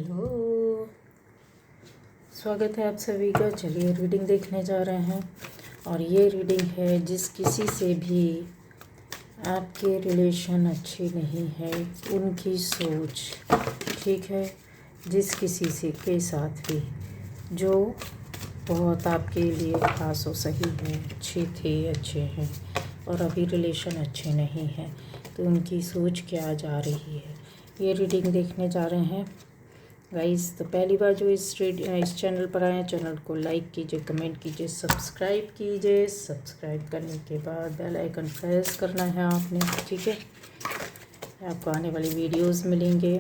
Hello, स्वागत है आप सभी का। चलिए रीडिंग देखने जा रहे हैं और ये रीडिंग है जिस किसी से भी आपके रिलेशन अच्छे नहीं है, उनकी सोच, ठीक है। जिस किसी से के साथ भी जो बहुत आपके लिए खास हो, सही है, अच्छे थे, अच्छे हैं और अभी रिलेशन अच्छे नहीं हैं, तो उनकी सोच क्या जा रही है, ये रीडिंग देखने जा रहे हैं गाइस। तो पहली बार जो इस चैनल पर आए हैं, चैनल को लाइक कीजिए, कमेंट कीजिए, सब्सक्राइब कीजिए। सब्सक्राइब करने के बाद बेल आइकन प्रेस करना है आपने, ठीक है। आपको आने वाली वीडियोस मिलेंगे।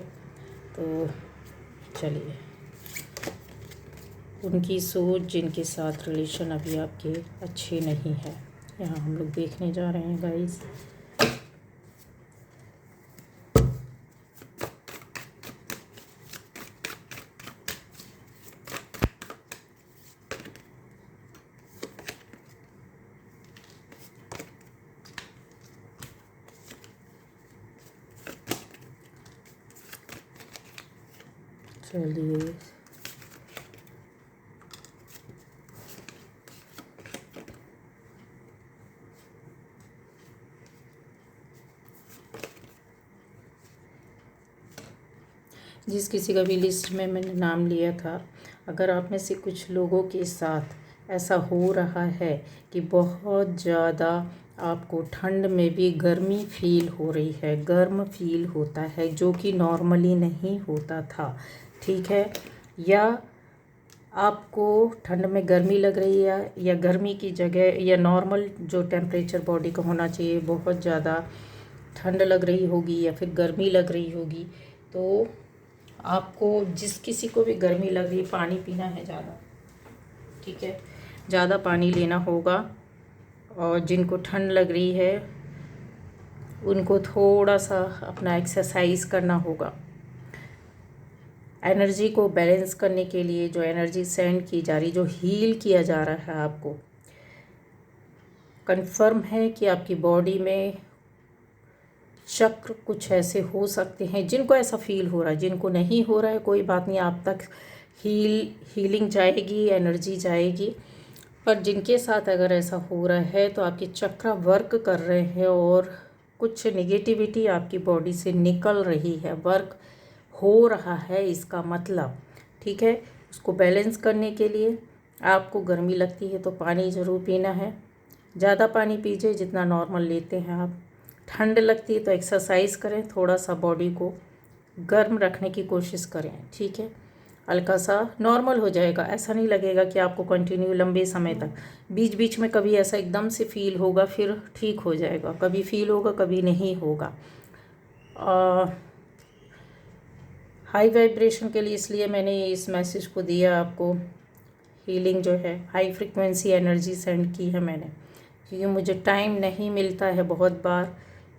तो चलिए, उनकी सोच, जिनके साथ रिलेशन अभी आपके अच्छे नहीं है, यहाँ हम लोग देखने जा रहे हैं गाइस। चलिए, जिस किसी का भी लिस्ट में मैंने नाम लिया था, अगर आप में से कुछ लोगों के साथ ऐसा हो रहा है कि बहुत ज़्यादा आपको ठंड में भी गर्मी फील हो रही है, गर्म फील होता है जो कि नॉर्मली नहीं होता था, ठीक है। या आपको ठंड में गर्मी लग रही है, या गर्मी की जगह या नॉर्मल जो टेम्परेचर बॉडी का होना चाहिए, बहुत ज़्यादा ठंड लग रही होगी या फिर गर्मी लग रही होगी, तो आपको, जिस किसी को भी गर्मी लग रही है, पानी पीना है ज़्यादा, ठीक है, ज़्यादा पानी लेना होगा। और जिनको ठंड लग रही है उनको थोड़ा सा अपना एक्सरसाइज करना होगा। एनर्जी को बैलेंस करने के लिए जो एनर्जी सेंड की जा रही, जो हील किया जा रहा है, आपको कंफर्म है कि आपकी बॉडी में चक्र कुछ ऐसे हो सकते हैं जिनको ऐसा फील हो रहा है। जिनको नहीं हो रहा है कोई बात नहीं, आप तक हीलिंग जाएगी, एनर्जी जाएगी। पर जिनके साथ अगर ऐसा हो रहा है तो आपके चक्र वर्क कर रहे हैं और कुछ नेगेटिविटी आपकी बॉडी से निकल रही है, वर्क हो रहा है, इसका मतलब, ठीक है। उसको बैलेंस करने के लिए आपको गर्मी लगती है तो पानी ज़रूर पीना है, ज़्यादा पानी पीजिए जितना नॉर्मल लेते हैं आप। ठंड लगती है तो एक्सरसाइज करें, थोड़ा सा बॉडी को गर्म रखने की कोशिश करें, ठीक है। हल्का सा नॉर्मल हो जाएगा, ऐसा नहीं लगेगा कि आपको कंटिन्यू लंबे समय तक, बीच बीच में कभी ऐसा एकदम से फील होगा, फिर ठीक हो जाएगा, कभी फील होगा कभी नहीं होगा। हाई वाइब्रेशन के लिए इसलिए मैंने इस मैसेज को दिया आपको, हीलिंग जो है, हाई फ्रिक्वेंसी एनर्जी सेंड की है मैंने, क्योंकि मुझे टाइम नहीं मिलता है बहुत बार,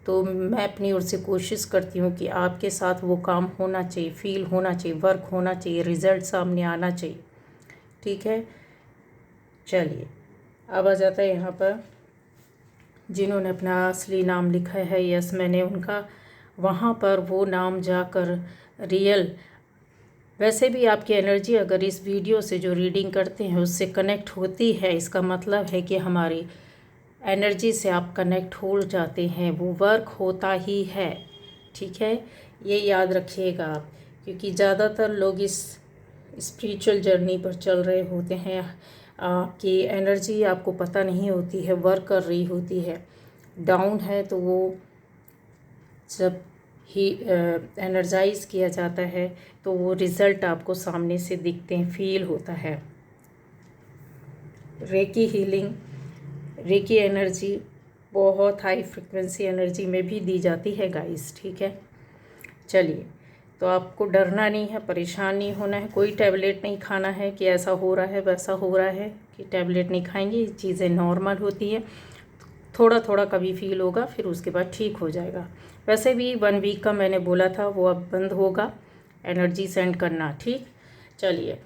तो मैं अपनी ओर से कोशिश करती हूँ कि आपके साथ वो काम होना चाहिए, फील होना चाहिए, वर्क होना चाहिए, रिज़ल्ट सामने आना चाहिए, ठीक है। चलिए, अब आ जाता है यहाँ पर जिन्होंने अपना असली नाम लिखा है। यस, मैंने उनका वहाँ पर वो नाम जाकर रियल, वैसे भी आपकी एनर्जी अगर इस वीडियो से जो रीडिंग करते हैं उससे कनेक्ट होती है, इसका मतलब है कि हमारी एनर्जी से आप कनेक्ट हो जाते हैं, वो वर्क होता ही है, ठीक है। ये याद रखिएगा आप, क्योंकि ज़्यादातर लोग इस स्पिरिचुअल जर्नी पर चल रहे होते हैं, आपकी एनर्जी आपको पता नहीं होती है, वर्क कर रही होती है, डाउन है, तो वो जब ही एनर्जाइज किया जाता है तो वो रिज़ल्ट आपको सामने से दिखते हैं, फील होता है। रेकी हीलिंग, रेकी एनर्जी बहुत हाई फ्रिक्वेंसी एनर्जी में भी दी जाती है गाइस, ठीक है। चलिए, तो आपको डरना नहीं है, परेशान नहीं होना है, कोई टैबलेट नहीं खाना है कि ऐसा हो रहा है वैसा हो रहा है, कि टैबलेट नहीं खाएंगे, चीज़ें नॉर्मल होती है, थोड़ा थोड़ा कभी फील होगा, फिर उसके बाद ठीक हो जाएगा। वैसे भी 1 वीक का मैंने बोला था, वो अब बंद होगा एनर्जी सेंड करना, ठीक। चलिए,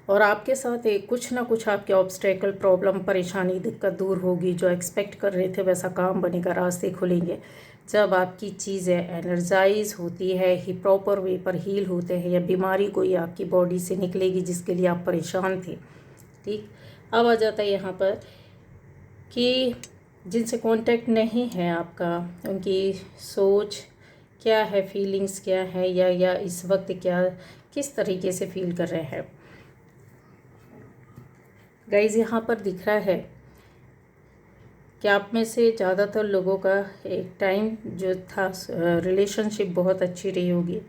और आपके साथ एक कुछ ना कुछ आपके ऑब्स्टेकल, प्रॉब्लम, परेशानी, दिक्कत दूर होगी। जो एक्सपेक्ट कर रहे थे वैसा काम बनेगा, रास्ते खुलेंगे। जब आपकी चीज़ें एनर्जाइज होती है, ही प्रॉपर वे पर हील होते हैं, या बीमारी कोई आपकी बॉडी से निकलेगी जिसके लिए आप परेशान थे। ठीक, अब आ जाता है यहाँ पर कि जिनसे कांटेक्ट नहीं है आपका, उनकी सोच क्या है, फीलिंग्स क्या है, या इस वक्त क्या किस तरीके से फील कर रहे हैं। गाइज यहाँ पर दिख रहा है कि आप में से ज़्यादातर लोगों का एक टाइम जो था रिलेशनशिप बहुत अच्छी रही होगी,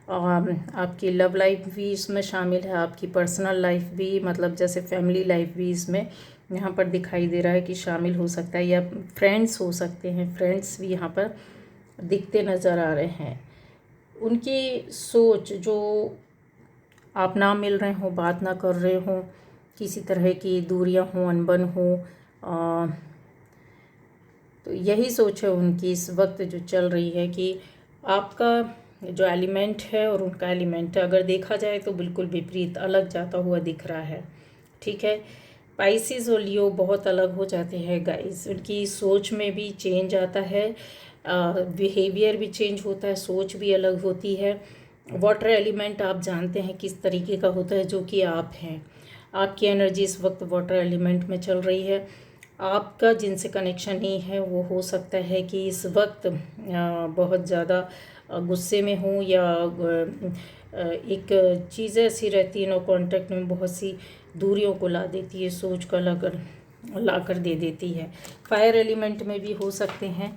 और आपकी लव लाइफ भी इसमें शामिल है, आपकी पर्सनल लाइफ भी, मतलब जैसे फैमिली लाइफ भी इसमें यहाँ पर दिखाई दे रहा है कि शामिल हो सकता है, या फ्रेंड्स हो सकते हैं, फ्रेंड्स भी यहाँ पर दिखते नज़र आ रहे हैं। उनकी सोच जो आप ना मिल रहे हो, बात ना कर रहे हो, किसी तरह की दूरियां हों, अनबन हो, तो यही सोच है उनकी इस वक्त जो चल रही है कि आपका जो एलिमेंट है और उनका एलिमेंट अगर देखा जाए तो बिल्कुल विपरीत, अलग जाता हुआ दिख रहा है। ठीक है, पाइसिस और लियो बहुत अलग हो जाते हैं गाइस। उनकी सोच में भी चेंज आता है, बिहेवियर भी चेंज होता है, सोच भी अलग होती है। वाटर एलिमेंट आप जानते हैं किस तरीके का होता है, जो कि आप हैं। आपकी एनर्जी इस वक्त वाटर एलिमेंट में चल रही है। आपका जिनसे कनेक्शन नहीं है वो हो सकता है कि इस वक्त बहुत ज़्यादा गुस्से में हो, या एक चीज़ ऐसी रहती है नो कांटेक्ट में, बहुत सी दूरियों को ला देती है, सोच को ला कर दे देती है। फायर एलिमेंट में भी हो सकते हैं।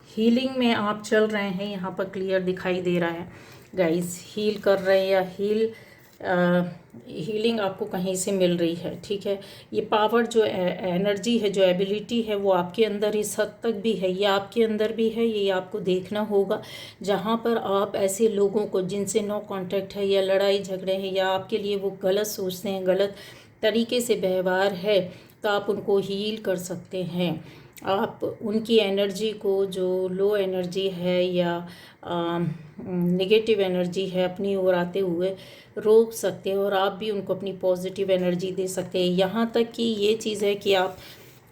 हीलिंग में आप चल रहे हैं, यहाँ पर क्लियर दिखाई दे रहा है गाइस, हील कर रहे हैं, या हीलिंग आपको कहीं से मिल रही है। ठीक है, ये पावर जो एनर्जी है, जो एबिलिटी है, वो आपके अंदर इस हद तक भी है, ये आपके अंदर भी है, ये आपको देखना होगा। जहाँ पर आप ऐसे लोगों को जिनसे नो कांटेक्ट है, या लड़ाई झगड़े हैं, या आपके लिए वो गलत सोचते हैं, गलत तरीके से व्यवहार है, तो आप उनको हील कर सकते हैं। आप उनकी एनर्जी को, जो लो एनर्जी है या नेगेटिव एनर्जी है, अपनी ओर आते हुए रोक सकते हैं, और आप भी उनको अपनी पॉजिटिव एनर्जी दे सकते हैं। यहाँ तक कि ये चीज़ है कि आप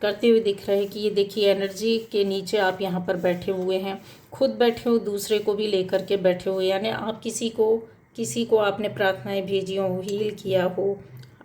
करते हुए दिख रहे हैं कि ये देखिए, एनर्जी के नीचे आप यहाँ पर बैठे हुए हैं, खुद बैठे हो, दूसरे को भी लेकर के बैठे हो, यानी आप किसी को आपने प्रार्थनाएं भेजी हो, हील किया हो,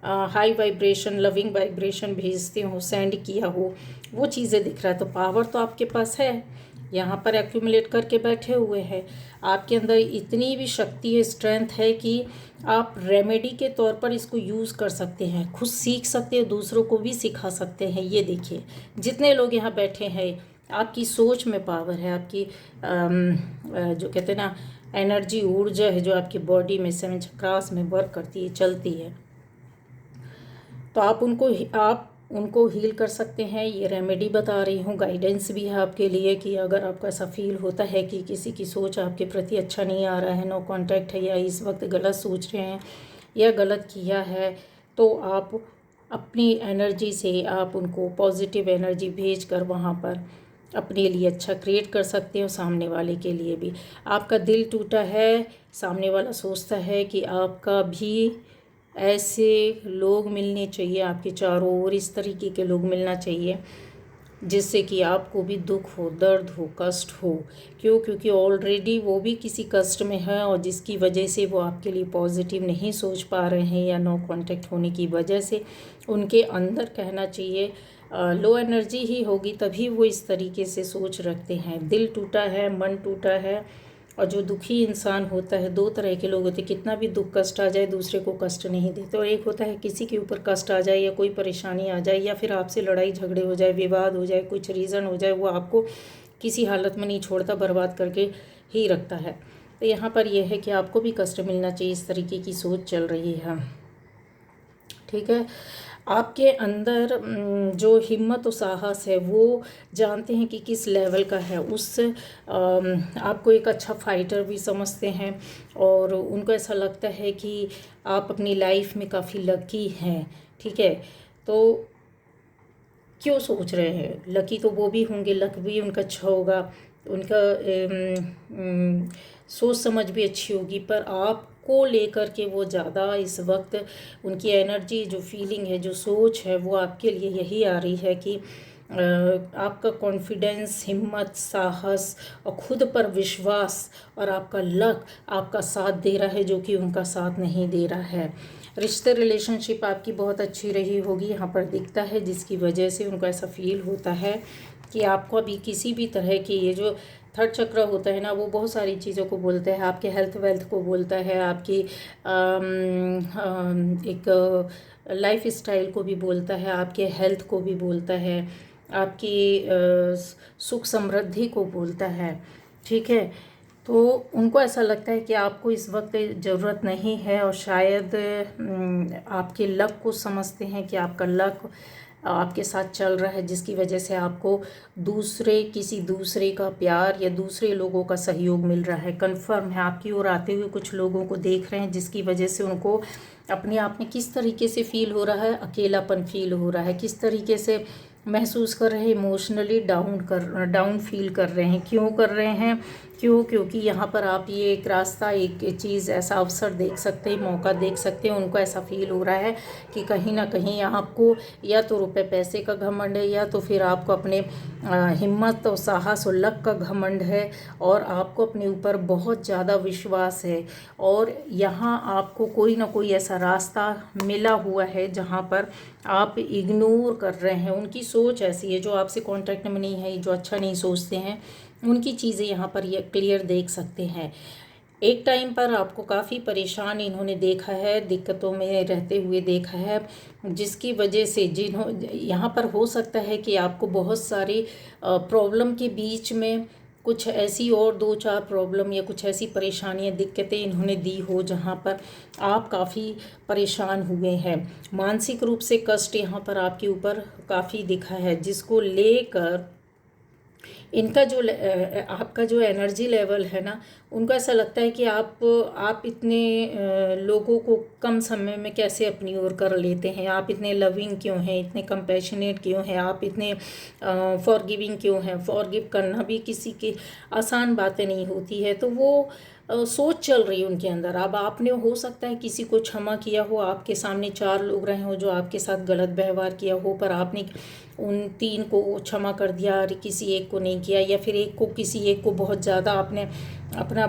हाई वाइब्रेशन, लविंग वाइब्रेशन भेजते हो, सेंड किया हो, वो चीज़ें दिख रहा है। तो पावर तो आपके पास है, यहाँ पर एक्यूमुलेट करके बैठे हुए हैं। आपके अंदर इतनी भी शक्ति है, स्ट्रेंथ है कि आप रेमेडी के तौर पर इसको यूज़ कर सकते हैं, खुद सीख सकते हैं, दूसरों को भी सिखा सकते हैं। ये देखिए, जितने लोग यहाँ बैठे हैं, आपकी सोच में पावर है, आपकी जो कहते हैं ना एनर्जी, ऊर्जा है, जो आपकी बॉडी में 7 चक्रास में वर्क करती है, चलती है। तो आप उनको हील कर सकते हैं। ये रेमेडी बता रही हूँ, गाइडेंस भी है आपके लिए कि अगर आपको ऐसा फील होता है कि किसी की सोच आपके प्रति अच्छा नहीं आ रहा है, नो कांटेक्ट है, या इस वक्त गलत सोच रहे हैं या गलत किया है, तो आप अपनी एनर्जी से आप उनको पॉजिटिव एनर्जी भेज कर वहाँ पर अपने लिए अच्छा क्रिएट कर सकते हो, सामने वाले के लिए भी। आपका दिल टूटा है, सामने वाला सोचता है कि आपका भी ऐसे लोग मिलने चाहिए, आपके चारों ओर इस तरीके के लोग मिलना चाहिए जिससे कि आपको भी दुख हो, दर्द हो, कष्ट हो। क्योंकि ऑलरेडी वो भी किसी कष्ट में है, और जिसकी वजह से वो आपके लिए पॉजिटिव नहीं सोच पा रहे हैं, या नो कांटेक्ट होने की वजह से उनके अंदर कहना चाहिए लो एनर्जी ही होगी, तभी वो इस तरीके से सोच रखते हैं। दिल टूटा है, मन टूटा है। और जो दुखी इंसान होता है, 2 तरह के लोग होते हैं, कितना भी दुख कष्ट आ जाए दूसरे को कष्ट नहीं देते, और एक होता है किसी के ऊपर कष्ट आ जाए, या कोई परेशानी आ जाए, या फिर आपसे लड़ाई झगड़े हो जाए, विवाद हो जाए, कुछ रीज़न हो जाए, वो आपको किसी हालत में नहीं छोड़ता, बर्बाद करके ही रखता है। तो यहाँ पर यह है कि आपको भी कष्ट मिलना चाहिए, इस तरीके की सोच चल रही है। ठीक है, आपके अंदर जो हिम्मत और साहस है, वो जानते हैं कि किस लेवल का है, उस आपको एक अच्छा फाइटर भी समझते हैं, और उनको ऐसा लगता है कि आप अपनी लाइफ में काफ़ी लकी हैं। ठीक है, तो क्यों सोच रहे हैं, लकी तो वो भी होंगे, लक भी उनका अच्छा होगा, उनका सोच समझ भी अच्छी होगी, पर आपको लेकर के वो ज़्यादा इस वक्त उनकी एनर्जी, जो फीलिंग है, जो सोच है, वो आपके लिए यही आ रही है कि आपका कॉन्फिडेंस, हिम्मत, साहस और खुद पर विश्वास और आपका लक आपका साथ दे रहा है, जो कि उनका साथ नहीं दे रहा है। रिश्ते, रिलेशनशिप आपकी बहुत अच्छी रही होगी यहाँ पर दिखता है, जिसकी वजह से उनको ऐसा फील होता है कि आपको अभी किसी भी तरह की, ये जो थर्ड चक्र होता है ना, वो बहुत सारी चीज़ों को बोलता है। आपके हेल्थ वेल्थ को बोलता है, आपकी एक लाइफ स्टाइल को भी बोलता है, आपके हेल्थ को भी बोलता है, आपकी सुख समृद्धि को बोलता है। ठीक है, तो उनको ऐसा लगता है कि आपको इस वक्त ज़रूरत नहीं है, और शायद आपके लक को समझते हैं कि आपका लक आपके साथ चल रहा है, जिसकी वजह से आपको किसी दूसरे का प्यार या दूसरे लोगों का सहयोग मिल रहा है। कन्फर्म है, आपकी ओर आते हुए कुछ लोगों को देख रहे हैं, जिसकी वजह से उनको अपने आप में किस तरीके से फील हो रहा है, अकेलापन फील हो रहा है, किस तरीके से महसूस कर रहे हैं, इमोशनली डाउन फील कर रहे हैं। क्यों कर रहे हैं? क्योंकि यहाँ पर आप ये एक रास्ता, एक चीज़, ऐसा अवसर देख सकते हैं, मौका देख सकते हैं। उनको ऐसा फील हो रहा है कि कहीं ना कहीं आपको या तो रुपए पैसे का घमंड है, या तो फिर आपको अपने हिम्मत और साहस और लक का घमंड है, और आपको अपने ऊपर बहुत ज़्यादा विश्वास है। और यहाँ आपको कोई ना कोई ऐसा रास्ता मिला हुआ है जहाँ पर आप इग्नोर कर रहे हैं। उनकी सोच ऐसी है, जो आपसे कांटेक्ट में नहीं है, जो अच्छा नहीं सोचते हैं, उनकी चीज़ें यहाँ पर ये क्लियर देख सकते हैं। एक टाइम पर आपको काफ़ी परेशान इन्होंने देखा है, दिक्कतों में रहते हुए देखा है, जिसकी वजह से यहाँ पर हो सकता है कि आपको बहुत सारी प्रॉब्लम के बीच में कुछ ऐसी और 2-4 प्रॉब्लम या कुछ ऐसी परेशानियां, दिक्कतें इन्होंने दी हो, जहां पर आप काफ़ी परेशान हुए हैं। मानसिक रूप से कष्ट यहाँ पर आपके ऊपर काफ़ी दिखा है, जिसको लेकर इनका आपका जो एनर्जी लेवल है ना, उनको ऐसा लगता है कि आप इतने लोगों को कम समय में कैसे अपनी ओर कर लेते हैं, आप इतने लविंग क्यों हैं, इतने कंपैशनेट क्यों हैं, आप इतने फॉरगिविंग क्यों हैं। फॉरगिव करना भी किसी की आसान बातें नहीं होती है, तो वो सोच चल रही है उनके अंदर। अब आपने हो सकता है किसी को क्षमा किया हो, आपके सामने 4 लोग रहे हो जो आपके साथ गलत व्यवहार किया हो, पर आपने उन 3 को क्षमा कर दिया और किसी एक को नहीं किया, या फिर किसी एक को बहुत ज़्यादा आपने अपना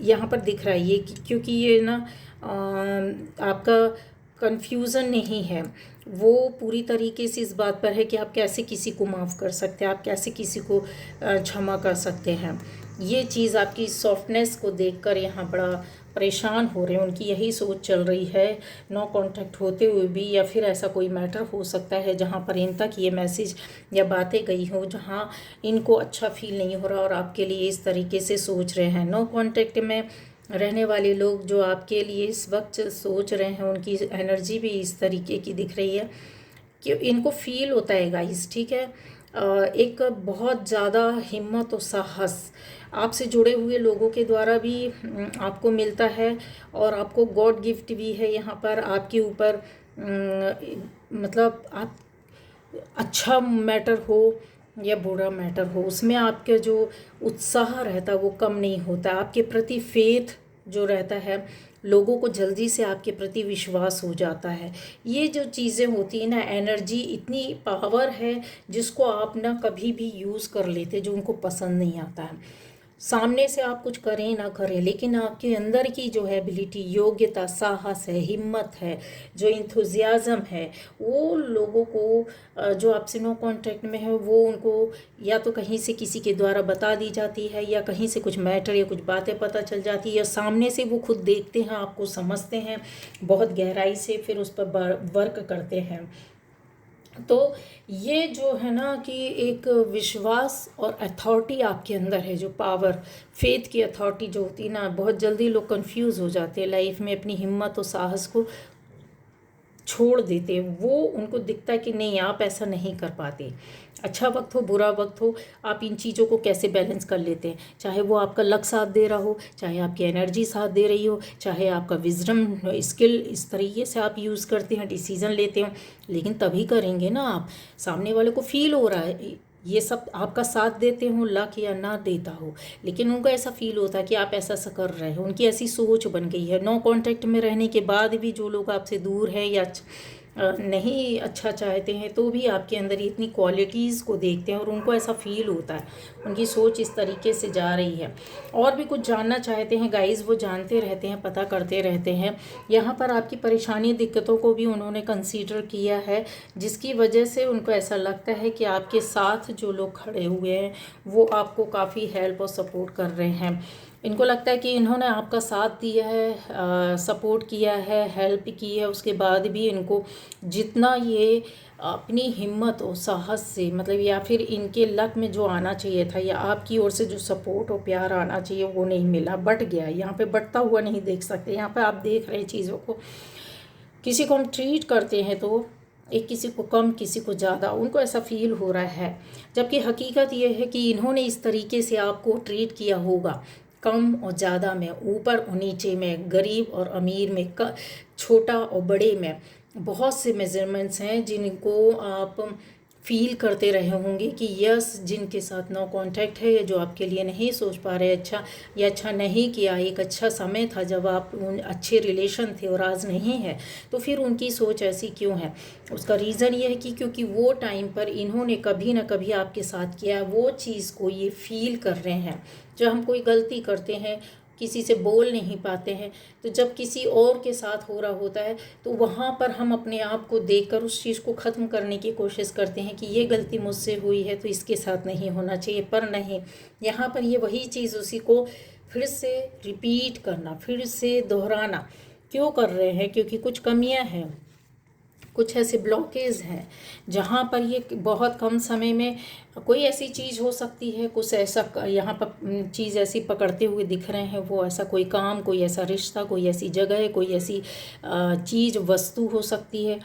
यहाँ पर दिख रहा है ये क्योंकि ये ना आपका कन्फ्यूज़न नहीं है, वो पूरी तरीके से इस बात पर है कि आप कैसे किसी को माफ़ कर सकते हैं, आप कैसे किसी को क्षमा कर सकते हैं। ये चीज़ आपकी सॉफ्टनेस को देखकर यहाँ बड़ा परेशान हो रहे हैं, उनकी यही सोच चल रही है। नो कांटेक्ट होते हुए भी, या फिर ऐसा कोई मैटर हो सकता है जहाँ पर इन तक ये मैसेज या बातें गई हो, जहाँ इनको अच्छा फील नहीं हो रहा और आपके लिए इस तरीके से सोच रहे हैं। नो कांटेक्ट में रहने वाले लोग जो आपके लिए इस वक्त सोच रहे हैं, उनकी एनर्जी भी इस तरीके की दिख रही है कि इनको फील होता है गाइस, ठीक है, एक बहुत ज़्यादा हिम्मत और साहस आपसे जुड़े हुए लोगों के द्वारा भी आपको मिलता है, और आपको गॉड गिफ्ट भी है यहाँ पर आपके ऊपर। मतलब आप अच्छा मैटर हो या बुरा मैटर हो, उसमें आपके जो उत्साह रहता है वो कम नहीं होता। आपके प्रति फेथ जो रहता है, लोगों को जल्दी से आपके प्रति विश्वास हो जाता है। ये जो चीज़ें होती हैं ना, एनर्जी इतनी पावर है जिसको आप ना कभी भी यूज़ कर लेते, जो उनको पसंद नहीं आता है। सामने से आप कुछ करें ना करें, लेकिन आपके अंदर की जो है एबिलिटी, योग्यता, साहस है, हिम्मत है, जो इंथुजियाज़म है, वो लोगों को जो आपसे नो कांटेक्ट में है, वो उनको या तो कहीं से किसी के द्वारा बता दी जाती है, या कहीं से कुछ मैटर या कुछ बातें पता चल जाती है, या सामने से वो खुद देखते हैं, आपको समझते हैं बहुत गहराई से, फिर उस पर वर्क करते हैं। तो ये जो है ना कि एक विश्वास और अथॉरिटी आपके अंदर है, जो पावर, फेथ की अथॉरिटी जो होती है ना, बहुत जल्दी लोग कंफ्यूज हो जाते हैं लाइफ में, अपनी हिम्मत और साहस को छोड़ देते हैं। वो उनको दिखता है कि नहीं, आप ऐसा नहीं कर पाते। अच्छा वक्त हो, बुरा वक्त हो, आप इन चीज़ों को कैसे बैलेंस कर लेते हैं। चाहे वो आपका लक साथ दे रहा हो, चाहे आपकी एनर्जी साथ दे रही हो, चाहे आपका विजडम स्किल इस तरीके से आप यूज़ करते हैं, डिसीज़न लेते हो, लेकिन तभी करेंगे ना आप, सामने वाले को फील हो रहा है ये सब आपका साथ देते हो, लक या ना देता हो, लेकिन उनको ऐसा फील होता है कि आप ऐसा कर रहे हो। उनकी ऐसी सोच बन गई है। नो कांटेक्ट में रहने के बाद भी जो लोग आपसे दूर हैं या नहीं अच्छा चाहते हैं तो भी आपके अंदर इतनी क्वालिटीज़ को देखते हैं और उनको ऐसा फील होता है, उनकी सोच इस तरीके से जा रही है। और भी कुछ जानना चाहते हैं गाइस, वो जानते रहते हैं, पता करते रहते हैं। यहाँ पर आपकी परेशानी दिक्कतों को भी उन्होंने कंसीडर किया है, जिसकी वजह से उनको ऐसा लगता है कि आपके साथ जो लोग खड़े हुए हैं वो आपको काफ़ी हेल्प और सपोर्ट कर रहे हैं। इनको लगता है कि इन्होंने आपका साथ दिया है, सपोर्ट किया है, हेल्प की है, उसके बाद भी इनको जितना ये अपनी हिम्मत और साहस से, मतलब या फिर इनके लक में जो आना चाहिए था या आपकी ओर से जो सपोर्ट और प्यार आना चाहिए वो नहीं मिला, बट गया। यहाँ पे बटता हुआ नहीं देख सकते, यहाँ पे आप देख रहे हैं चीज़ों को। किसी को हम ट्रीट करते हैं तो एक किसी को कम किसी को ज़्यादा, उनको ऐसा फील हो रहा है, जबकि हकीकत ये है कि इन्होंने इस तरीके से आपको ट्रीट किया होगा, कम और ज़्यादा में, ऊपर और नीचे में, गरीब और अमीर में, छोटा और बड़े में। बहुत से मेजरमेंट्स हैं जिनको आप फील करते रहे होंगे कि यस, जिनके साथ नो कांटेक्ट है या जो आपके लिए नहीं सोच पा रहे अच्छा या अच्छा नहीं किया, एक अच्छा समय था जब आप उन अच्छे रिलेशन थे और आज नहीं है, तो फिर उनकी सोच ऐसी क्यों है? उसका रीज़न ये है कि क्योंकि वो टाइम पर इन्होंने कभी ना कभी आपके साथ किया, वो चीज़ को ये फील कर रहे हैं। जब हम कोई गलती करते हैं, किसी से बोल नहीं पाते हैं, तो जब किसी और के साथ हो रहा होता है तो वहाँ पर हम अपने आप को देखकर उस चीज़ को ख़त्म करने की कोशिश करते हैं कि ये गलती मुझसे हुई है तो इसके साथ नहीं होना चाहिए, पर नहीं, यहाँ पर ये वही चीज़ उसी को फिर से रिपीट करना, फिर से दोहराना क्यों कर रहे हैं? क्योंकि कुछ कमियाँ हैं, कुछ ऐसे ब्लॉकेज हैं जहाँ पर ये बहुत कम समय में कोई ऐसी चीज़ हो सकती है, कुछ ऐसा यहाँ पर चीज़ ऐसी पकड़ते हुए दिख रहे हैं, वो ऐसा कोई काम, कोई ऐसा रिश्ता, कोई ऐसी जगह, कोई ऐसी चीज़, वस्तु हो सकती है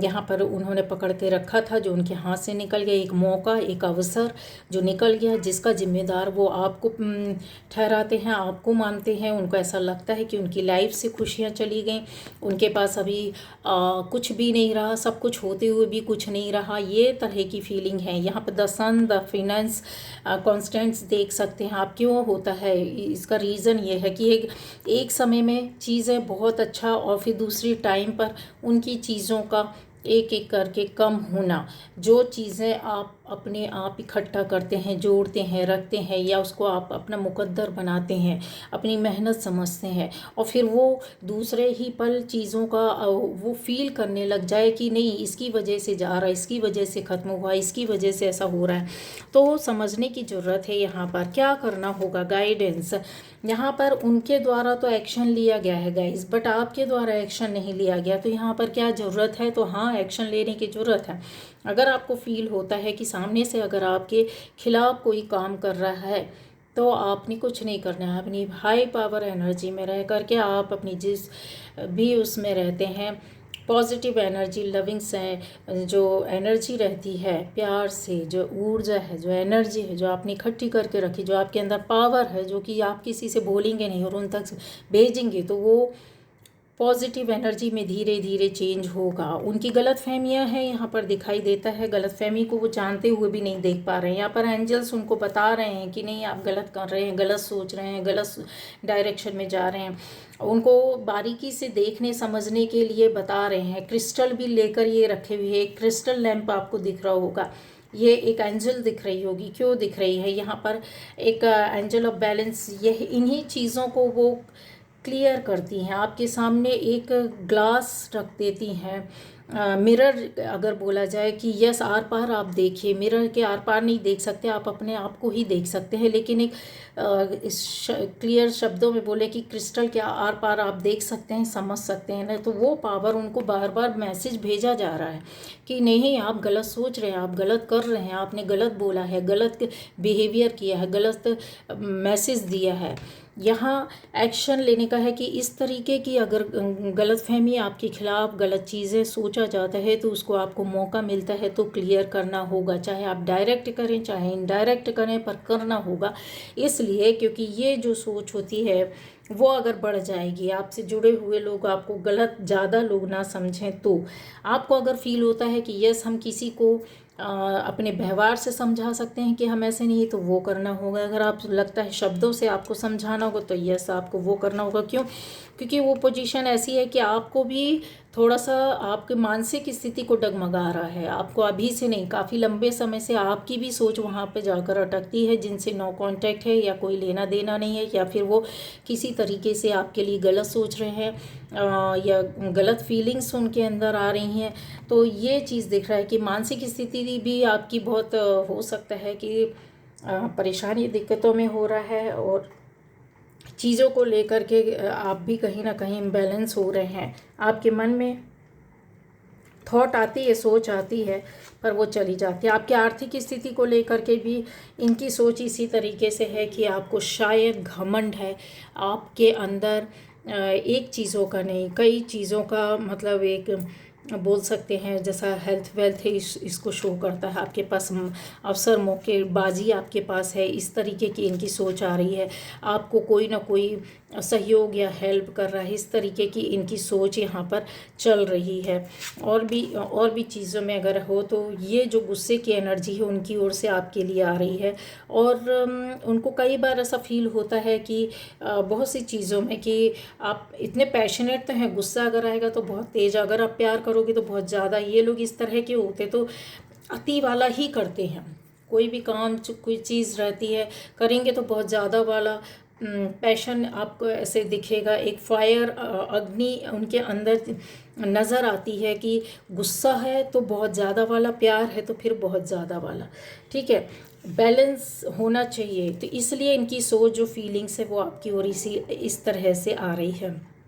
यहाँ पर उन्होंने पकड़ के रखा था जो उनके हाथ से निकल गया, एक मौका, एक अवसर जो निकल गया, जिसका जिम्मेदार वो आपको ठहराते हैं, आपको मानते हैं। उनको ऐसा लगता है कि उनकी लाइफ से खुशियाँ चली गई, उनके पास अभी कुछ भी नहीं रहा, सब कुछ होते हुए भी कुछ नहीं रहा, ये तरह की फीलिंग है। यहाँ पर the sun, the finance, constants देख सकते हैं आप। क्यों होता है इसका रीज़न ये है कि एक समय में चीज़ें बहुत अच्छा और फिर दूसरी टाइम पर उनकी चीज़ों का एक एक करके कम होना। जो चीज़ें आप अपने आप इकट्ठा करते हैं, जोड़ते हैं, रखते हैं, या उसको आप अपना मुकद्दर बनाते हैं, अपनी मेहनत समझते हैं, और फिर वो दूसरे ही पल चीज़ों का वो फील करने लग जाए कि नहीं, इसकी वजह से जा रहा है, इसकी वजह से ख़त्म हुआ, इसकी वजह से ऐसा हो रहा है, तो समझने की ज़रूरत है। यहाँ पर क्या करना होगा? गाइडेंस। यहाँ पर उनके द्वारा तो एक्शन लिया गया है गाइस, बट आपके द्वारा एक्शन नहीं लिया गया, तो यहाँ पर क्या ज़रूरत है? तो हाँ, एक्शन लेने की ज़रूरत है। अगर आपको फील होता है कि सामने से अगर आपके खिलाफ कोई काम कर रहा है, तो आपने कुछ नहीं करना है। अपनी हाई पावर एनर्जी में रह करके आप अपनी जिस भी उसमें रहते हैं, पॉजिटिव एनर्जी, लविंग से जो एनर्जी रहती है, प्यार से जो ऊर्जा है, जो एनर्जी है, जो आपने इकट्ठी करके रखी, जो आपके अंदर पावर है, जो कि आप किसी से बोलेंगे नहीं और उन तक भेजेंगे, तो वो पॉजिटिव एनर्जी में धीरे धीरे चेंज होगा। उनकी गलत फहमियाँ हैं, यहाँ पर दिखाई देता है, गलत फहमी को वो जानते हुए भी नहीं देख पा रहे हैं। यहाँ पर एंजल्स उनको बता रहे हैं कि नहीं, आप गलत कर रहे हैं, गलत सोच रहे हैं, गलत डायरेक्शन में जा रहे हैं। उनको बारीकी से देखने समझने के लिए बता रहे हैं। क्रिस्टल भी लेकर ये रखे हुए हैं, क्रिस्टल लैंप आपको दिख रहा होगा, ये एक एंजल दिख रही होगी। क्यों दिख रही है? यहाँ पर एक एंजल ऑफ बैलेंस, यह इन्हीं चीज़ों को वो क्लियर करती हैं। आपके सामने एक ग्लास रख देती हैं, मिरर अगर बोला जाए कि यस, आर पार आप देखिए, मिरर के आर पार नहीं देख सकते, आप अपने आप को ही देख सकते हैं, लेकिन एक क्लियर शब्दों में बोले कि क्रिस्टल के आर पार आप देख सकते हैं, समझ सकते हैं ना। तो वो पावर उनको बार बार मैसेज भेजा जा रहा है कि नहीं, आप गलत सोच रहे हैं, आप गलत कर रहे हैं, आपने गलत बोला है, गलत बिहेवियर किया है, गलत मैसेज दिया है। यहाँ एक्शन लेने का है कि इस तरीके की अगर गलतफहमी आपके खिलाफ, गलत चीज़ें सोचा जाता है, तो उसको आपको मौका मिलता है तो क्लियर करना होगा। चाहे आप डायरेक्ट करें, चाहे इनडायरेक्ट करें, पर करना होगा। इसलिए क्योंकि ये जो सोच होती है वो अगर बढ़ जाएगी, आपसे जुड़े हुए लोग आपको गलत, ज़्यादा लोग ना समझें, तो आपको अगर फील होता है कि यस, हम किसी को अपने व्यवहार से समझा सकते हैं कि हम ऐसे नहीं, तो वो करना होगा। अगर आप लगता है शब्दों से आपको समझाना होगा तो यस आपको वो करना होगा। क्यों? क्योंकि वो पोजीशन ऐसी है कि आपको भी थोड़ा सा आपके मानसिक स्थिति को डगमगा रहा है। आपको अभी से नहीं, काफ़ी लंबे समय से आपकी भी सोच वहाँ पे जाकर अटकती है, जिनसे नो कांटेक्ट है या कोई लेना देना नहीं है, या फिर वो किसी तरीके से आपके लिए गलत सोच रहे हैं या गलत फीलिंग्स उनके अंदर आ रही हैं। तो ये चीज़ दिख रहा है कि मानसिक स्थिति भी आपकी बहुत हो सकता है कि परेशानी दिक्कतों में हो रहा है, और चीज़ों को लेकर के आप भी कहीं ना कहीं इम्बैलेंस हो रहे हैं। आपके मन में थॉट आती है, सोच आती है, पर वो चली जाती है। आपकी आर्थिक स्थिति को लेकर के भी इनकी सोच इसी तरीके से है कि आपको शायद घमंड है आपके अंदर, एक चीज़ों का नहीं कई चीज़ों का, मतलब एक बोल सकते हैं जैसा हेल्थ वेल्थ है इसको शो करता है। आपके पास अवसर मौके बाजी आपके पास है, इस तरीके की इनकी सोच आ रही है। आपको कोई ना कोई सहयोग या हेल्प कर रहा है, इस तरीके की इनकी सोच यहाँ पर चल रही है। और भी चीज़ों में अगर हो तो ये जो गुस्से की एनर्जी है उनकी ओर से आपके लिए आ रही है। और उनको कई बार ऐसा फील होता है कि बहुत सी चीज़ों में कि आप इतने पैशनेट तो हैं, गुस्सा अगर आएगा तो बहुत तेज़, अगर आप प्यार करोगे तो बहुत ज़्यादा। ये लोग इस तरह के होते तो अति वाला ही करते हैं। कोई भी काम कोई चीज़ रहती है करेंगे तो बहुत ज़्यादा वाला पैशन आपको ऐसे दिखेगा। एक फायर अग्नि उनके अंदर नज़र आती है कि गुस्सा है तो बहुत ज़्यादा वाला, प्यार है तो फिर बहुत ज़्यादा वाला। ठीक है, बैलेंस होना चाहिए। तो इसलिए इनकी सोच जो फीलिंग्स है वो आपकी ओर इस तरह से आ रही है।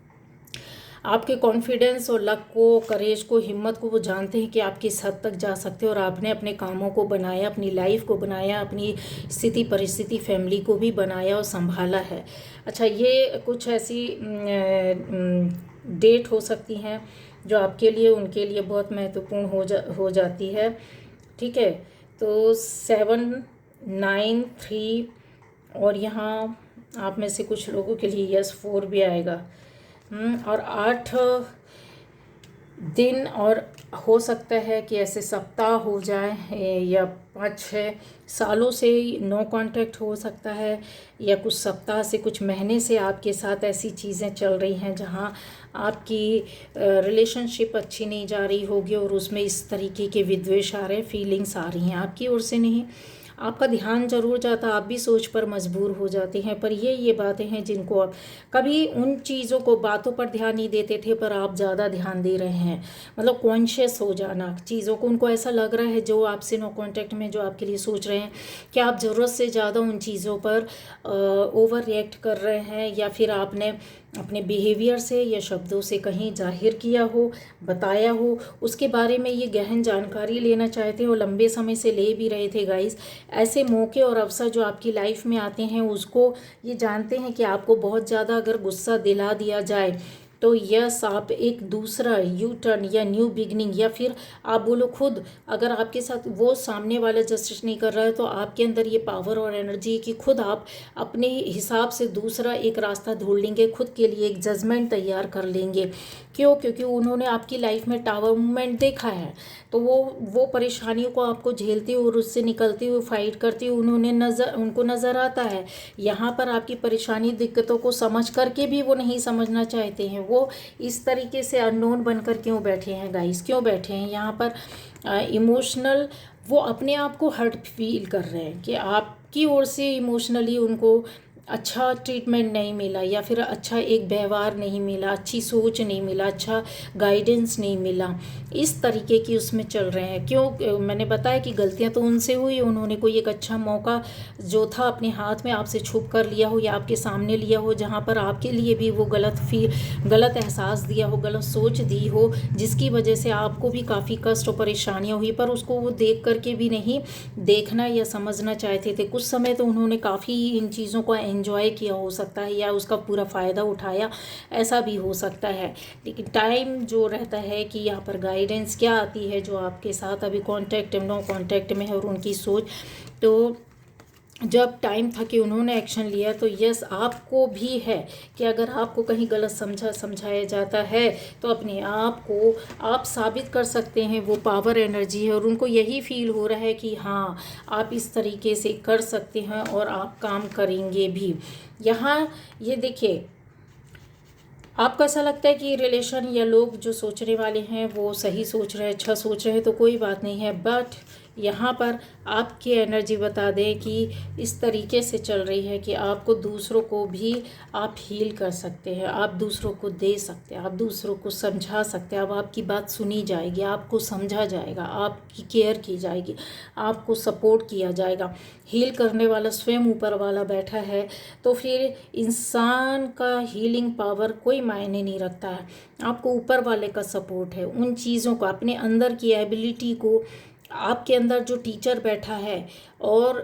आपके कॉन्फिडेंस और लक को, करेज को, हिम्मत को वो जानते हैं कि आप किस हद तक जा सकते हो, और आपने अपने कामों को बनाया, अपनी लाइफ को बनाया, अपनी स्थिति परिस्थिति फैमिली को भी बनाया और संभाला है। अच्छा, ये कुछ ऐसी डेट हो सकती हैं जो आपके लिए उनके लिए बहुत महत्वपूर्ण हो जाती है। ठीक है, तो 7, 9, 3 और यहाँ आप में से कुछ लोगों के लिए यस 4 भी आएगा। और 8 दिन, और हो सकता है कि ऐसे सप्ताह हो जाए, या 5-6 सालों से नो कांटेक्ट हो सकता है, या कुछ सप्ताह से कुछ महीने से आपके साथ ऐसी चीज़ें चल रही हैं जहां आपकी रिलेशनशिप अच्छी नहीं जा रही होगी, और उसमें इस तरीके के विद्वेष आ रहे हैं, फीलिंग्स आ रही हैं आपकी ओर से। नहीं, आपका ध्यान जरूर जाता, आप भी सोच पर मजबूर हो जाते हैं, पर ये बातें हैं जिनको आप कभी उन चीज़ों को, बातों पर ध्यान नहीं देते थे पर आप ज़्यादा ध्यान दे रहे हैं। मतलब कॉन्शियस हो जाना चीज़ों को, उनको ऐसा लग रहा है जो आपसे नो कांटेक्ट में जो आपके लिए सोच रहे हैं कि आप ज़रूरत से ज़्यादा उन चीज़ों पर ओवर रिएक्ट कर रहे हैं, या फिर आपने अपने बिहेवियर से या शब्दों से कहीं जाहिर किया हो, बताया हो, उसके बारे में ये गहन जानकारी लेना चाहते हैं और लंबे समय से ले भी रहे थे गाइस। ऐसे मौके और अवसर जो आपकी लाइफ में आते हैं उसको ये जानते हैं कि आपको बहुत ज़्यादा अगर गुस्सा दिला दिया जाए तो यस आप एक दूसरा यू टर्न या न्यू बिगनिंग, या फिर आप बोलो खुद, अगर आपके साथ वो सामने वाला जस्टिस नहीं कर रहा है तो आपके अंदर ये पावर और एनर्जी है कि खुद आप अपने हिसाब से दूसरा एक रास्ता ढूंढ लेंगे, खुद के लिए एक जजमेंट तैयार कर लेंगे। क्यों? क्योंकि उन्होंने आपकी लाइफ में टावर मूवमेंट देखा है, तो वो परेशानियों को आपको झेलते हुए और उससे निकलते हुए फाइट करते हुए उनको नज़र आता है। यहाँ पर आपकी परेशानी दिक्कतों को समझ करके भी वो नहीं समझना चाहते हैं। वो इस तरीके से अननोन बनकर क्यों बैठे हैं गाइस, क्यों बैठे हैं यहाँ पर इमोशनल, वो अपने आप को हर्ट फील कर रहे हैं कि आपकी ओर से इमोशनली उनको अच्छा ट्रीटमेंट नहीं मिला, या फिर अच्छा एक व्यवहार नहीं मिला, अच्छी सोच नहीं मिला, अच्छा गाइडेंस नहीं मिला, इस तरीके की उसमें चल रहे हैं। क्यों? मैंने बताया कि गलतियां तो उनसे हुई, उन्होंने कोई एक अच्छा मौका जो था अपने हाथ में आपसे छुप कर लिया हो या आपके सामने लिया हो, जहां पर आपके लिए भी वो गलत एहसास दिया हो, गलत सोच दी हो, जिसकी वजह से आपको भी काफ़ी कष्ट और परेशानियाँ हुई, पर उसको वो देख करके भी नहीं देखना या समझना चाहते थे। कुछ समय तो उन्होंने काफ़ी इन चीज़ों को एंजॉय किया हो सकता है, या उसका पूरा फ़ायदा उठाया, ऐसा भी हो सकता है। लेकिन टाइम जो रहता है कि यहाँ पर गाइडेंस क्या आती है जो आपके साथ अभी नो कांटेक्ट में है, और उनकी सोच, तो जब टाइम था कि उन्होंने एक्शन लिया, तो यस आपको भी है कि अगर आपको कहीं गलत समझाया जाता है तो अपने आप को आप साबित कर सकते हैं। वो पावर एनर्जी है और उनको यही फील हो रहा है कि हाँ आप इस तरीके से कर सकते हैं और आप काम करेंगे भी। यहाँ ये देखिए, आपको ऐसा लगता है कि रिलेशन या लोग जो सोचने वाले हैं वो सही सोच रहे हैं, अच्छा सोच रहे हैं, तो कोई बात नहीं है। बट यहाँ पर आपकी एनर्जी बता दें कि इस तरीके से चल रही है कि आपको दूसरों को भी आप हील कर सकते हैं, आप दूसरों को दे सकते हैं, आप दूसरों को समझा सकते हैं। अब आपकी बात सुनी जाएगी, आपको समझा जाएगा, आपकी केयर की जाएगी, आपको सपोर्ट किया जाएगा। हील करने वाला स्वयं ऊपर वाला बैठा है, तो फिर इंसान का हीलिंग पावर कोई मायने नहीं रखता है। आपको ऊपर वाले का सपोर्ट है, उन चीज़ों को, अपने अंदर की एबिलिटी को, आपके अंदर जो टीचर बैठा है। और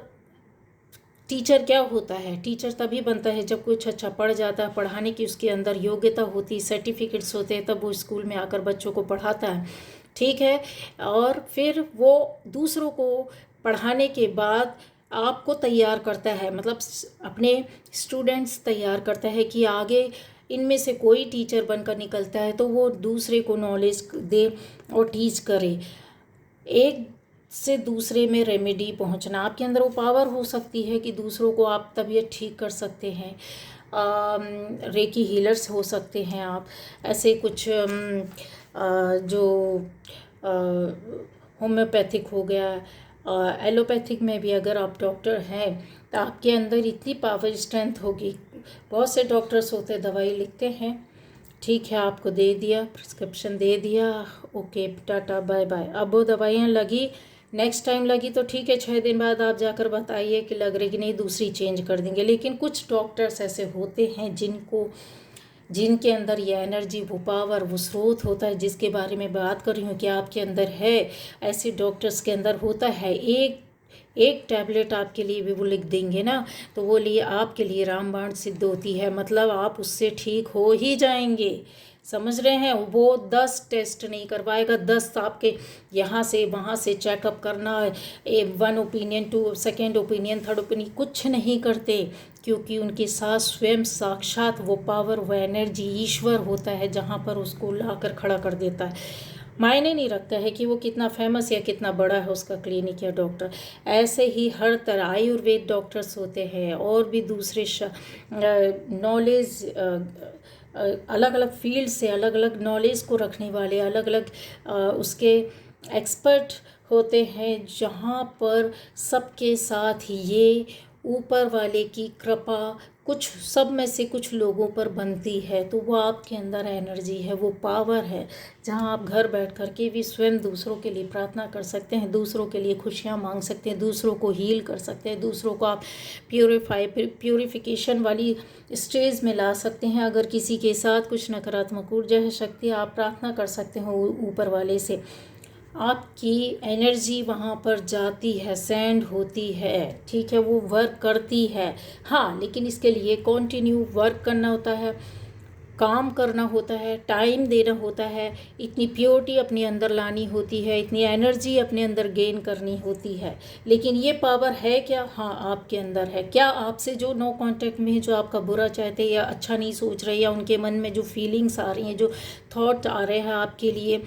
टीचर क्या होता है? टीचर तभी बनता है जब कुछ अच्छा पढ़ जाता है, पढ़ाने की उसके अंदर योग्यता होती, सर्टिफिकेट्स होते हैं, तब वो स्कूल में आकर बच्चों को पढ़ाता है, ठीक है। और फिर वो दूसरों को पढ़ाने के बाद आपको तैयार करता है, मतलब अपने स्टूडेंट्स तैयार करता है कि आगे इनमें से कोई टीचर बनकर निकलता है तो वो दूसरे को नॉलेज दे और टीच करे। एक से दूसरे में रेमेडी पहुंचना, आपके अंदर वो पावर हो सकती है कि दूसरों को आप तबीयत ठीक कर सकते हैं। रेकी हीलर्स हो सकते हैं आप, ऐसे कुछ जो होम्योपैथिक हो गया, एलोपैथिक में भी अगर आप डॉक्टर हैं तो आपके अंदर इतनी पावर स्ट्रेंथ होगी। बहुत से डॉक्टर्स होते हैं दवाई लिखते हैं, ठीक है आपको दे दिया, प्रिस्क्रिप्शन दे दिया, ओके टाटा बाय बाय। अब वो दवाइयाँ लगी, नेक्स्ट टाइम लगी तो ठीक है, 6 दिन बाद आप जाकर बताइए कि लग रही कि नहीं, दूसरी चेंज कर देंगे। लेकिन कुछ डॉक्टर्स ऐसे होते हैं जिनके अंदर ये एनर्जी, वो पावर, वो स्रोत होता है जिसके बारे में बात कर रही हूँ कि आपके अंदर है। ऐसे डॉक्टर्स के अंदर होता है। एक टैबलेट आपके लिए भी वो लिख देंगे ना, तो वो लिए आपके लिए रामबाण सिद्ध होती है, मतलब आप उससे ठीक हो ही जाएंगे। समझ रहे हैं? वो 10 टेस्ट नहीं करवाएगा, 10 आपके यहाँ से वहाँ से चेकअप करना, 1 opinion, 2 second opinion, third opinion, कुछ नहीं करते, क्योंकि उनके साथ स्वयं साक्षात वो पावर, वो एनर्जी, ईश्वर होता है जहाँ पर उसको लाकर खड़ा कर देता है। मायने नहीं रखता है कि वो कितना फेमस या कितना बड़ा है उसका क्लिनिक या डॉक्टर। ऐसे ही हर तरह आयुर्वेद डॉक्टर्स होते हैं और भी दूसरे नॉलेज, अलग अलग फील्ड से अलग अलग नॉलेज को रखने वाले, अलग अलग उसके एक्सपर्ट होते हैं, जहाँ पर सबके साथ ये ऊपर वाले की कृपा कुछ सब में से कुछ लोगों पर बनती है। तो वो आपके अंदर एनर्जी है, वो पावर है, जहाँ आप घर बैठ कर के भी स्वयं दूसरों के लिए प्रार्थना कर सकते हैं, दूसरों के लिए खुशियाँ मांग सकते हैं, दूसरों को हील कर सकते हैं, दूसरों को आप प्यूरिफिकेशन वाली स्टेज में ला सकते हैं। अगर किसी के साथ कुछ नकारात्मक ऊर्जा है, शक्ति, आप प्रार्थना कर सकते हैं ऊपर वाले से, आपकी एनर्जी वहाँ पर जाती है, सेंड होती है, ठीक है, वो वर्क करती है। हाँ, लेकिन इसके लिए कंटिन्यू वर्क करना होता है, काम करना होता है, टाइम देना होता है, इतनी प्योरिटी अपने अंदर लानी होती है, इतनी एनर्जी अपने अंदर गेन करनी होती है। लेकिन ये पावर है क्या? हाँ, आपके अंदर है। क्या आपसे जो नो कांटेक्ट में है, जो आपका बुरा चाहते या अच्छा नहीं सोच रहे, या उनके मन में जो फीलिंग्स आ रही हैं, जो थॉट आ रहे हैं आपके लिए,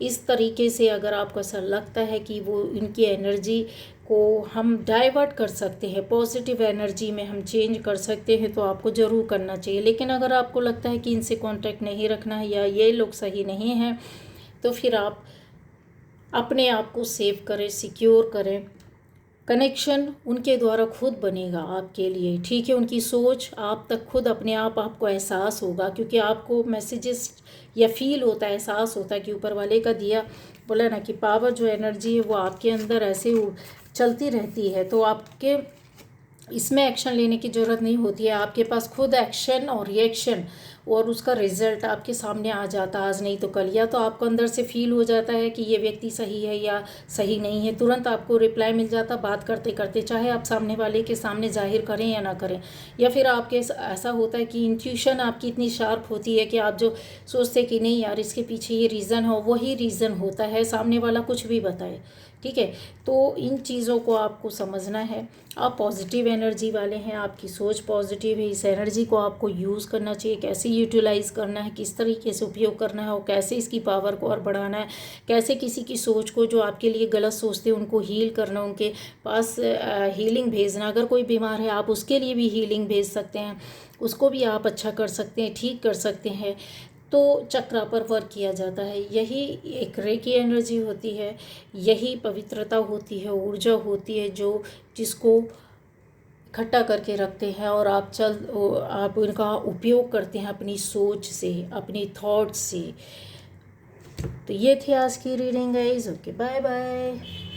इस तरीके से अगर आपको ऐसा लगता है कि वो इनकी एनर्जी को हम डाइवर्ट कर सकते हैं, पॉजिटिव एनर्जी में हम चेंज कर सकते हैं, तो आपको ज़रूर करना चाहिए। लेकिन अगर आपको लगता है कि इनसे कांटेक्ट नहीं रखना है या ये लोग सही नहीं हैं, तो फिर आप अपने आप को सेव करें, सिक्योर करें। कनेक्शन उनके द्वारा खुद बनेगा आपके लिए, ठीक है। उनकी सोच आप तक खुद अपने आप आपको एहसास होगा, क्योंकि आपको मैसेजेस या फील होता है, एहसास होता है कि ऊपर वाले का दिया, बोला ना कि पावर जो एनर्जी है वो आपके अंदर ऐसे चलती रहती है। तो आपके इसमें एक्शन लेने की ज़रूरत नहीं होती है, आपके पास खुद एक्शन और रिएक्शन और उसका रिजल्ट आपके सामने आ जाता, आज नहीं तो कल। या तो आपको अंदर से फील हो जाता है कि ये व्यक्ति सही है या सही नहीं है, तुरंत आपको रिप्लाई मिल जाता बात करते करते, चाहे आप सामने वाले के सामने जाहिर करें या ना करें। या फिर आपके ऐसा होता है कि इंट्यूशन आपकी इतनी शार्प होती है कि आप जो सोचते कि नहीं यार इसके पीछे ये रीज़न हो, वही रीज़न होता है, सामने वाला कुछ भी बताए, ठीक है। तो इन चीज़ों को आपको समझना है। आप पॉजिटिव एनर्जी वाले हैं, आपकी सोच पॉजिटिव है, इस एनर्जी को आपको यूज़ करना चाहिए। कैसे यूटिलाइज़ करना है, किस तरीके से उपयोग करना है और कैसे इसकी पावर को और बढ़ाना है, कैसे किसी की सोच को जो आपके लिए गलत सोचते हैं उनको हील करना, उनके पास हीलिंग भेजना। अगर कोई बीमार है आप उसके लिए भी हीलिंग भेज सकते हैं, उसको भी आप अच्छा कर सकते हैं, ठीक कर सकते हैं। तो चक्रा पर वर्क किया जाता है। यही एक रेकी एनर्जी होती है, यही पवित्रता होती है, ऊर्जा होती है जो जिसको इकट्ठा करके रखते हैं और आप इनका उपयोग करते हैं अपनी सोच से, अपनी थॉट्स से। तो ये थी आज की reading guys. Okay, bye bye.